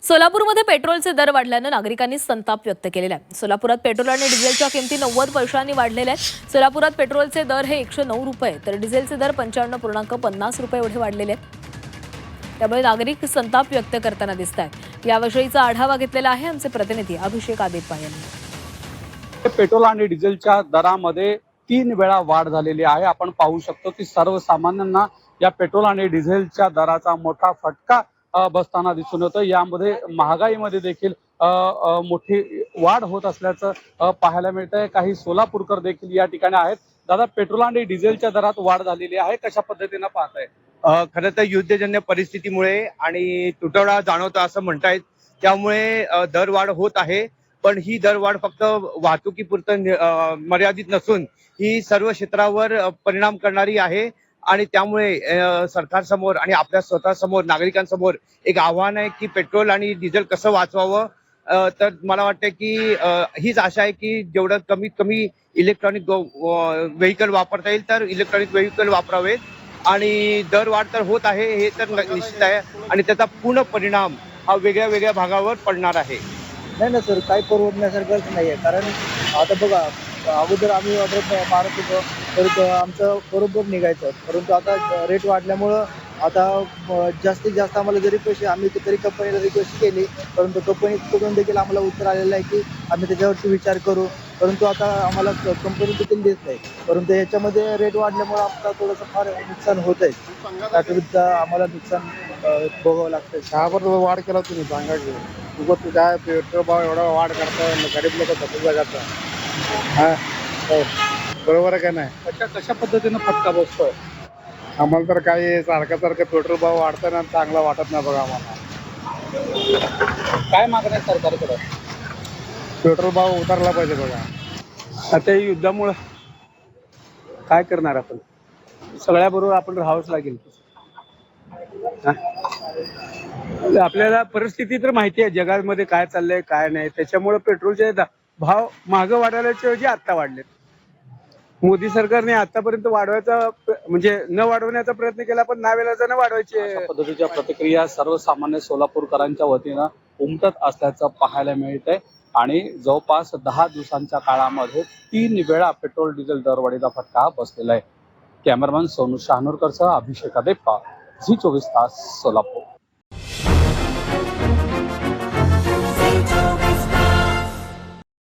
सोलापूरमध्ये पेट्रोलचे दर वाढल्यानं नागरिकांनी संताप व्यक्त केलेला आहे। सोलापुरात पेट्रोल आणि डिझेलच्या किमती 90% वाढलेल्या आहेत। सोलापुरात पेट्रोलचे दर हे 109 रुपये तर डिझेलचे दर 55.50 रुपये एवढे वाढलेले आहेत। त्यामुळे नागरिक संताप व्यक्त करताना दिसत आहेत। याविषयीचा आढावा घेतलेला आहे आमचे प्रतिनिधी अभिषेक आदेप्पा यांनी। पेट्रोल आणि डिझेलच्या दरामध्ये 3 वेळा वाढ झालेली आहे। आपण पाहू शकतो की सर्वसामान्यांना या पेट्रोल आणि डिझेलच्या दराचा मोठा फटका बसताना दिसून येतो। यामध्ये महागाईमध्ये देखील मोठी वाढ होत असल्याचं पाहायला मिळतंय। काही सोलापूरकर देखील या ठिकाणी आहेत। दादा, पेट्रोल आणि डिझेलच्या दरात वाढ झालेली आहे, कशा पद्धतीने पाहताय? खरं तर युद्धजन्य परिस्थितीमुळे आणि तुटवडा जाणवतो असं म्हणतायत, त्यामुळे दरवाढ होत आहे। पण ही दरवाढ फक्त वाहतुकीपुरतं मर्यादित नसून ही सर्व क्षेत्रावर परिणाम करणारी आहे आणि त्यामुळे सरकारसमोर आणि आपल्या स्वतःसमोर नागरिकांसमोर एक आव्हान आहे की पेट्रोल आणि डिझेल कसं वाचवावं। तर मला वाटतं की हीच आशा आहे की जेवढं कमीत कमी इलेक्ट्रॉनिक व्हेकल वापरता येईल तर इलेक्ट्रॉनिक व्हेकल वापरावेत। आणि दरवाढ तर होत आहे हे तर निश्चित आहे आणि त्याचा पूर्ण परिणाम हा वेगळ्या वेगळ्या भागावर पडणार आहे। नाही ना सर, काही परवडण्यासारखंच नाही आहे। कारण आता बघा, अगोदर आम्ही ऑर्डर मारत होतो परंतु आमचं बरोबर निघायचं, परंतु आता रेट वाढल्यामुळं आता जास्तीत जास्त आम्हाला जरी पैसे आम्ही तरी कंपनीला रिक्वेस्ट केली, परंतु कंपनीकडून देखील आम्हाला उत्तर आलेलं आहे की आम्ही त्याच्यावरती विचार करू, परंतु आता आम्हाला कंपनी देखील देत नाही। परंतु याच्यामध्ये रेट वाढल्यामुळे आपलं थोडंसं फार नुकसान होत आहे। त्याविरुद्ध आम्हाला नुकसान भोगावं लागतं। 6% वाढ केला तुम्ही, सांगा की उगाच काय पेट्रोल भाव एवढा वाढ करता, गरीब लोक थकून जातात। हा, बरोबर आहे का नाही? कशा पद्धतीने फटका बसतोय? आम्हाला तर काही सारखं पेट्रोल भाव वाढताना चांगला वाटत नाही बघा आम्हाला। काय मागणं आहे सरकारकडे? पेट्रोल भाव उतरला पाहिजे बघा। आता युद्धामुळे काय करणार आपण? सगळ्याबरोबर आपण राहावंच लागेल। आपल्याला परिस्थिती तर माहिती आहे जगामध्ये काय चाललंय काय नाही, त्याच्यामुळे पेट्रोलचे भाव मागं वाढवण्याच्या ऐवजी आता वाढलेत। मोदी सरकारने आतापर्यंत वाढवायचा म्हणजे न वाढवण्याचा प्रयत्न केला, पण नावेलाजाने वाढवायचे। अशा पद्धतीच्या प्रतिक्रिया सर्वसामान्य सोलापूरकरांच्या वतीनं उमटत असल्याचं पाहायला मिळतंय आणि जवळपास 10 दिवसांच्या काळामध्ये 3 वेळा पेट्रोल डिझेल दरवाढीचा फटका बसलेला आहे। कॅमेरामॅन सोनू शहानूरकरसह अभिषेक आदेप्पा, झी 24 तास, सोलापूर।